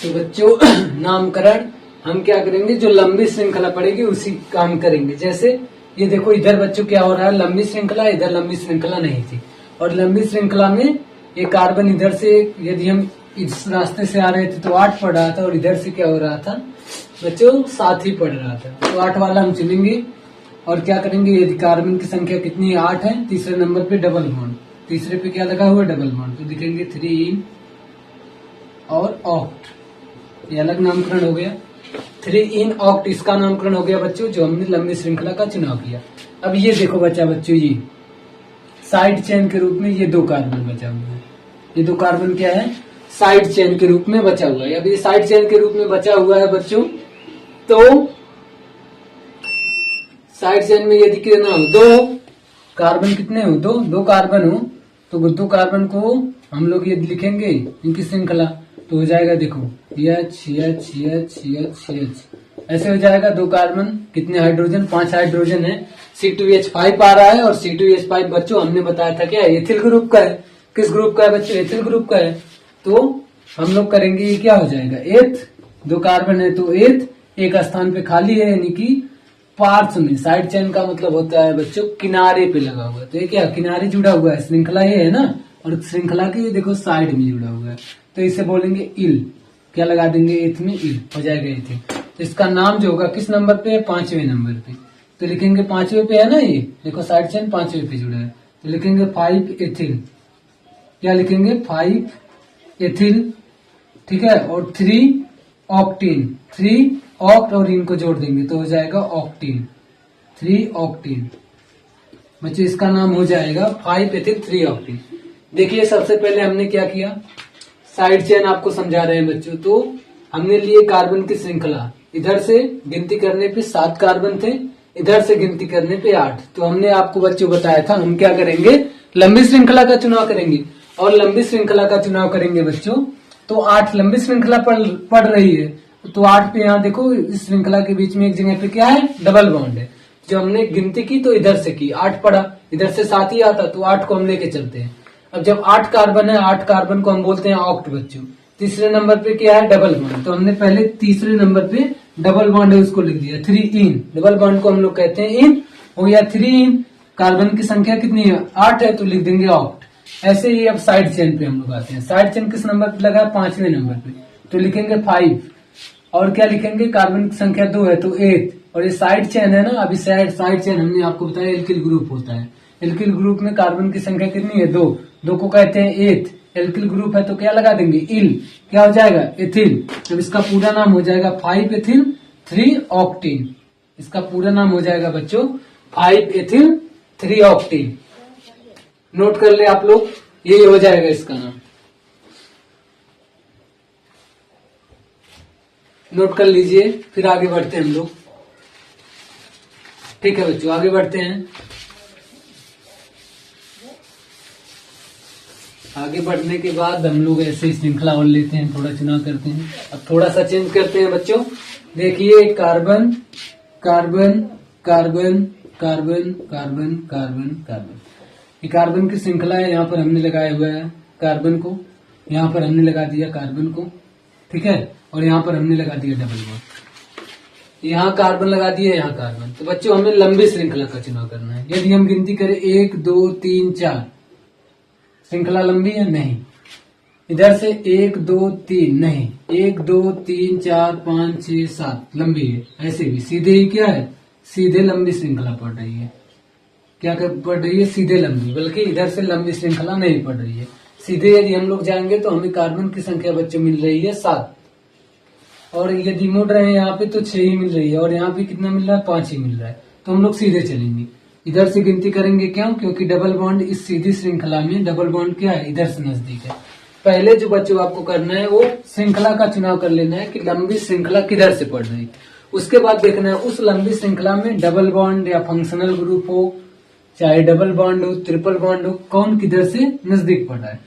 तो बच्चों नामकरण हम क्या करेंगे, जो लंबी श्रृंखला पड़ेगी उसी काम करेंगे। जैसे ये देखो इधर बच्चों क्या हो रहा है, लंबी श्रृंखला, इधर लंबी श्रृंखला नहीं थी। और लंबी श्रृंखला में ये कार्बन इधर से, यदि हम इस रास्ते से आ रहे थे तो 8 पढ़ रहा था, और इधर से क्या हो रहा था बच्चों 7 ही पढ़ रहा था। तो 8 वाला हम चुनेंगे और क्या करेंगे, यदि कार्बन की संख्या कितनी है 8 है, तीसरे नंबर पे डबल बॉन्ड, तीसरे पे क्या लगा हुआ है डबल बॉन्ड, तो लिखेंगे 3 और ऑक्ट। ये अलग नामकरण हो गया। 3 इन ऑक्ट इसका नामकरण हो गया बच्चों, जो हमने लंबी श्रृंखला का चुनाव किया। अब ये देखो बच्चों ये साइड चेन के रूप में ये 2 कार्बन बचा हुआ है। ये 2 कार्बन क्या है, साइड चेन के रूप में बचा हुआ है। अब ये साइड चेन के रूप में बचा हुआ है बच्चों, तो साइड चेन में यदि कितना हो 2 कार्बन, कितने हो 2 कार्बन हो, तो 2 कार्बन को हम लोग ये लिखेंगे इनकी श्रृंखला, तो हो जाएगा देखो H ऐसे हो जाएगा। 2 कार्बन, कितने हाइड्रोजन, 5 हाइड्रोजन है। C2H5 आ रहा है, और C2H5 बच्चों हमने बताया था क्या एथिल ग्रुप का है। किस ग्रुप का है बच्चों, एथिल ग्रुप का है। तो हम लोग करेंगे ये क्या हो जाएगा एथ, 2 कार्बन है तो एथ, एक स्थान पे खाली है, यानी कि पार्श्व में। साइड चेन का मतलब होता है बच्चों किनारे पे लगा हुआ है, तो ये क्या किनारे जुड़ा हुआ है, श्रृंखला ये है ना, और श्रृंखला के ये देखो साइड में जुड़ा हुआ है, तो इसे बोलेंगे इल। क्या लगा देंगे एथ में इल, हो जाएगा एथिल। तो इसका नाम जो होगा किस नंबर पे है, 5वें नंबर पे, तो लिखेंगे 5वें पे है ना, ये देखो साइड चेन 5वें पे जुड़ा है, तो लिखेंगे 5 एथिल। क्या लिखेंगे 5 एथिल, ठीक है, और 3 ऑक्टीन, 3 ऑक्ट और इनको जोड़ देंगे तो हो जाएगा ऑक्टीन, 3 ऑक्टीन। बच्चों इसका नाम हो जाएगा 5 एथिल 3 ऑक्टीन। देखिए सबसे पहले हमने क्या किया, साइड चेन आपको समझा रहे हैं बच्चों। तो हमने लिए कार्बन की श्रृंखला, इधर से गिनती करने पे 7 कार्बन थे, इधर से गिनती करने पे 8। तो हमने आपको बच्चों बताया था हम क्या करेंगे, लंबी श्रृंखला का चुनाव करेंगे। और लंबी श्रृंखला का चुनाव करेंगे बच्चों, तो 8 लंबी श्रृंखला पड़ रही है, तो 8 पे यहाँ देखो इस श्रृंखला के बीच में एक जगह पे क्या है डबल बॉन्ड है। जो हमने गिनती की तो इधर से की, 8 पड़ा, इधर से 7 ही आता, तो 8 को हम लेके चलते हैं। अब जब 8 कार्बन है, 8 कार्बन को हम बोलते हैं ऑक्ट बच्चों। तीसरे नंबर पे क्या है डबल बॉन्ड, तो हमने पहले तीसरे नंबर पे डबल बॉन्ड है उसको लिख दिया 3 इन। डबल बॉन्ड को हम लोग कहते हैं इन, हो गया 3 इन। कार्बन की संख्या कितनी है 8 है, तो लिख देंगे ऑक्ट। ऐसे ही अब साइड चेन पे हम लोग आते हैं। साइड चेन किस नंबर पे लगा है, 5वें नंबर पे, तो लिखेंगे 5। और क्या लिखेंगे, कार्बन की संख्या 2 है तो 8। और ये साइड चेन है ना, अभी साइड चेन हमने आपको बताया एल्किल ग्रुप होता है। एल्किल ग्रुप में कार्बन की संख्या कितनी है 2 को कहते हैं एथ। एल्किल ग्रुप है तो क्या लगा देंगे इल, क्या हो जाएगा एथिल। तो इसका पूरा नाम हो जाएगा 5 एथिल 3 ऑक्टीन। इसका पूरा नाम हो जाएगा बच्चों 5 एथिल 3 ऑक्टीन। नोट कर ले आप लोग, यही हो जाएगा इसका नाम, नोट कर लीजिए। फिर आगे बढ़ते हैं हम लोग, ठीक है बच्चों आगे बढ़ते हैं। आगे बढ़ने के बाद हम लोग ऐसे श्रृंखला और लेते हैं, थोड़ा चुनाव करते हैं। अब थोड़ा सा चेंज करते हैं बच्चों। देखिए carbon carbon carbon carbon carbon carbon carbon, ये कार्बन की श्रृंखला है। यहाँ पर हमने लगाया हुआ है कार्बन को, यहाँ पर हमने लगा दिया कार्बन को, ठीक है, और यहाँ पर हमने लगा दिया डबल बॉन्ड। यहाँ कार्बन लगा दिया, यहाँ कार्बन। तो बच्चों हमें लंबी श्रृंखला का चुनाव करना है। यदि हम गिनती करें 1 2 3 4, श्रृंखला लंबी है नहीं, इधर से 1 2 3 नहीं, 1 2 3 4 5 6 7 लंबी है। ऐसे भी सीधे ही क्या है, सीधे लंबी श्रृंखला पड़ रही है। क्या पड़ रही है, सीधे लंबी, बल्कि इधर से लंबी श्रृंखला नहीं पड़ रही है। सीधे यदि हम लोग जाएंगे तो हमें कार्बन की संख्या बच्चों मिल रही है 7, और यदि मुड़ रहे हैं यहाँ पे तो 6 ही मिल रही है, और यहाँ पे कितना मिल रहा है 5 ही मिल रहा है। तो हम लोग सीधे चलेंगे, इधर से गिनती करेंगे। क्यों, क्योंकि डबल बॉन्ड इस सीधी श्रृंखला में डबल बॉन्ड क्या है, इधर से नजदीक है। पहले जो बच्चों आपको करना है वो श्रृंखला का चुनाव कर लेना है कि लंबी श्रृंखला किधर से पड़ रही है। उसके बाद देखना है उस लंबी श्रृंखला में डबल बॉन्ड या फंक्शनल ग्रुप हो, चाहे डबल बॉन्ड हो ट्रिपल बॉन्ड हो, कौन किधर से नजदीक पड़ा है।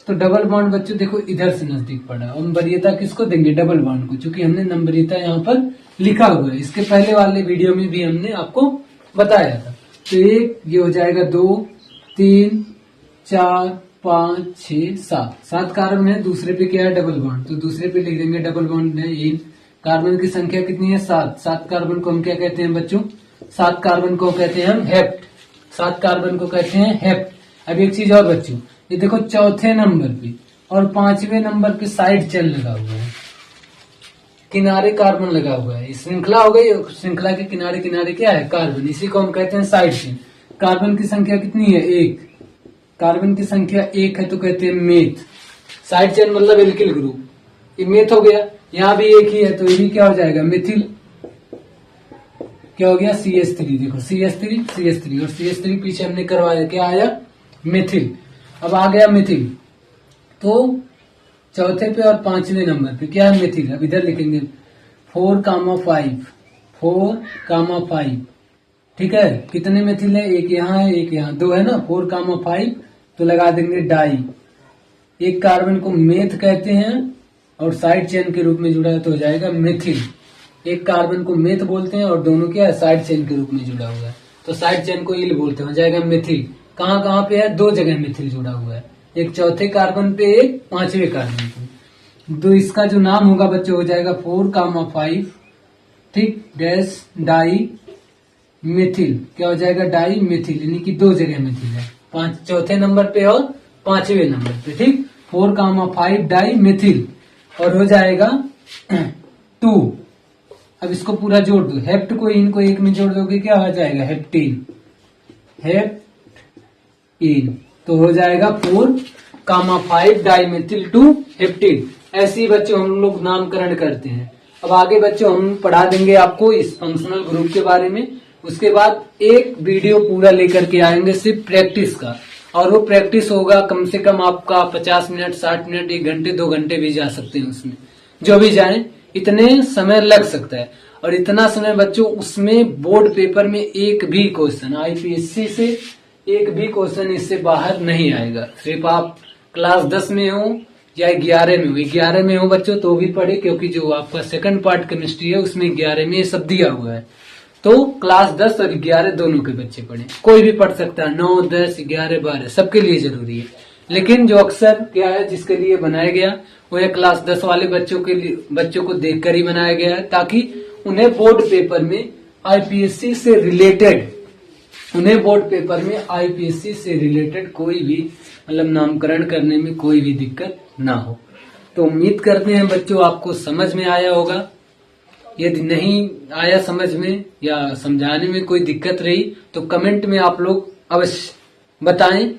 तो डबल बॉन्ड बच्चों देखो इधर से नजदीक पड़ा है, और वरीयता किसको देंगे, डबल बॉन्ड को, क्योंकि हमने नंबरीयता यहाँ पर लिखा हुआ है। इसके पहले वाले वीडियो में भी हमने आपको बताया था। तो एक ये हो जाएगा 2 3 4 5 6 7 7 कार्बन है, दूसरे पे क्या है डबल बॉन्ड, तो दूसरे पे लिख देंगे डबल बॉन्ड है इन। कार्बन की संख्या कितनी है 7, 7 कार्बन को हम क्या कहते हैं बच्चों, 7 कार्बन को कहते हैं हम हेप्ट, 7 कार्बन को कहते हैं हेप्ट। अब एक चीज और बच्चों, ये देखो चौथे नंबर पे और 5वें नंबर पे साइड चेन लगा हुआ है, किनारे कार्बन लगा हुआ है, श्रृंखला हो गई, श्रृंखला के किनारे किनारे क्या है कार्बन, इसी को हम कहते हैं साइड चेन। कार्बन की संख्या कितनी है 1, कार्बन की संख्या 1 है तो कहते हैं मेथ। साइड चेन मतलब एल्किल ग्रुप, ये मेथ हो गया, यहाँ भी एक ही है तो ये भी क्या हो जाएगा मिथिल, क्या हो गया CH3, देखो CH3 CH3 और CH3 पीछे हमने करवाया क्या आया मिथिल। अब आ गया मिथिल, तो चौथे पे और 5वें नंबर पे क्या है मिथिल। अब इधर लिखेंगे 4,5 4,5, ठीक है, कितने मिथिल है, एक यहाँ है एक यहाँ, 2 है ना, 4,5 तो लगा देंगे डाई। एक कार्बन को मेथ कहते हैं और साइड चेन के रूप में जुड़ा है तो हो जाएगा मिथिल। एक कार्बन को मेथ बोलते हैं और दोनों क्या है साइड चेन के रूप में जुड़ा हुआ है, तो साइड चेन को इल बोलते हैं, हो जाएगा मिथिल। कहाँ कहाँ पे है, 2 जगह मिथिल जुड़ा हुआ है, एक चौथे कार्बन पे एक 5वें कार्बन पे। तो इसका जो नाम होगा बच्चों हो जाएगा 4,5, ठीक, डैश डाई मिथिल, क्या हो जाएगा डाई मिथिल, यानी कि 2 जगह मिथिल है, 5 चौथे नंबर पे और 5वें नंबर पे, ठीक, 4,5 डाई मिथिल और हो जाएगा 2। अब इसको पूरा जोड़ दो, हेप्ट को इन को एक में जोड़ दोगे क्या हो जाएगा हेप्टीन, हेप्टीन, तो हो जाएगा 4,5 डाइमेथिल 2 हेप्टीन। ऐसे ही बच्चों हम लोग नामकरण करते हैं। अब आगे बच्चों हम पढ़ा देंगे आपको इस फंक्शनल ग्रुप के बारे में, उसके बाद एक वीडियो पूरा लेकर के आएंगे सिर्फ प्रैक्टिस का, और वो प्रैक्टिस होगा कम से कम आपका 50 मिनट 60 मिनट 1 घंटे 2 घंटे भी जा सकते हैं, उसमें जो भी जाए इतने समय लग सकता है। और इतना समय बच्चों उसमें बोर्ड पेपर में एक भी क्वेश्चन आईपीएससी से एक भी क्वेश्चन इससे बाहर नहीं आएगा। सिर्फ आप क्लास 10 में हो या 11 में हो, 11 में हो बच्चों तो भी पढ़े, क्योंकि जो आपका सेकंड पार्ट केमिस्ट्री है उसमें 11 में ये सब दिया हुआ है, तो क्लास 10 और 11 दोनों के बच्चे पढ़े, कोई भी पढ़ सकता है, 9 10 11 12 सबके लिए जरूरी है। लेकिन जो अक्सर क्या है जिसके लिए बनाया गया वो है क्लास 10 वाले बच्चों के लिए, बच्चों को देखकर ही बनाया गया है, ताकि उन्हें बोर्ड पेपर में आईपीएससी से रिलेटेड कोई भी मतलब नामकरण करने में कोई भी दिक्कत ना हो। तो उम्मीद करते हैं बच्चों आपको समझ में आया होगा। यदि नहीं आया समझ में या समझाने में कोई दिक्कत रही तो कमेंट में आप लोग अवश्य बताएं।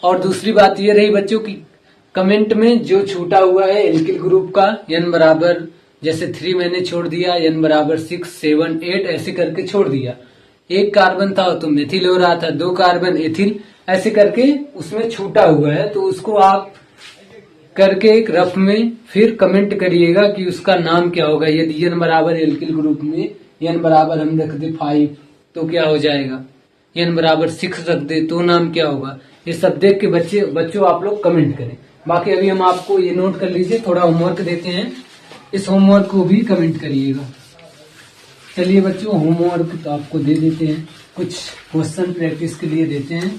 और दूसरी बात ये रही बच्चों की कमेंट में जो छूटा हुआ है एल्किल ग्रुप का n बराबर जैसे 3 मैंने छोड़ दिया, n बराबर 6 7 8 ऐसे करके छोड़ दिया, एक कार्बन था तो मेथिल हो रहा था, 2 कार्बन एथिल, ऐसे करके उसमें छूटा हुआ है, तो उसको आप करके एक रफ में फिर कमेंट करिएगा कि उसका नाम क्या होगा। यदि n बराबर एल्किल ग्रुप में n बराबर हम रख दे 5 तो क्या हो जाएगा, n बराबर 6 रख दे तो नाम क्या होगा, ये सब देख के बच्चों आप लोग कमेंट करें। बाकी अभी हम आपको ये नोट कर लीजिए, थोड़ा होमवर्क देते हैं, इस होमवर्क को भी कमेंट करिएगा। चलिए बच्चों होमवर्क तो आपको दे देते हैं, कुछ क्वेश्चन प्रैक्टिस के लिए देते हैं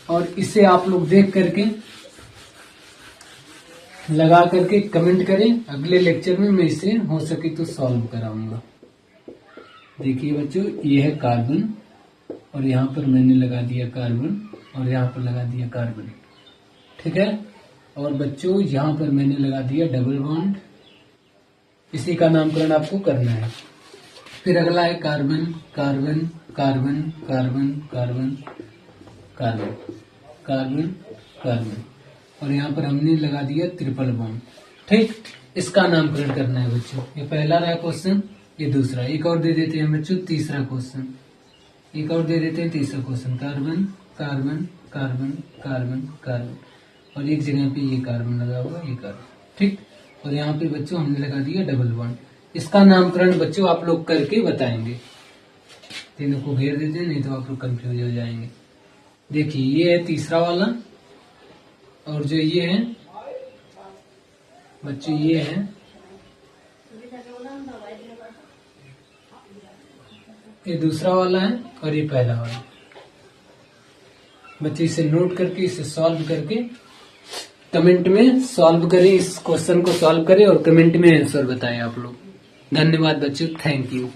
और इसे आप लोग देख करके लगा करके कमेंट करें। अगले लेक्चर में मैं इसे हो सके तो सॉल्व कराऊंगा। देखिए बच्चों ये है कार्बन और यहाँ पर मैंने लगा दिया कार्बन और यहाँ पर लगा दिया कार्बन, ठीक है। और बच्चों यहाँ पर मैंने लगा दिया डबल बॉन्ड, इसी का नामकरण आपको करना है। फिर अगला है carbon carbon carbon carbon carbon carbon carbon carbon और यहाँ पर हमने लगा दिया ट्रिपल बॉन्ड, ठीक। इसका नामकरण करना है बच्चों। ये पहला रहा क्वेश्चन, ये दूसरा, एक और दे देते हैं बच्चों तीसरा क्वेश्चन, एक और दे देते हैं तीसरा question, carbon carbon carbon carbon carbon और एक जगह पे ये कार्बन लगा हुआ ये कार्बन, ठीक। और यहाँ पे बच्चों हमने लगा दिया डबल बॉन्ड। इसका नामकरण बच्चों आप लोग करके बताएंगे। तीनों को घेर देते हैं नहीं तो आप लोग कंफ्यूज हो जाएंगे। देखिए ये है तीसरा वाला और जो ये है बच्चों ये है ये दूसरा वाला है और ये पहला वाला। बच्चे इसे नोट करके इसे सॉल्व करके कमेंट में सॉल्व करें, इस क्वेश्चन को सॉल्व करें और कमेंट में आंसर बताएं आप लोग। धन्यवाद बच्चों, थैंक यू।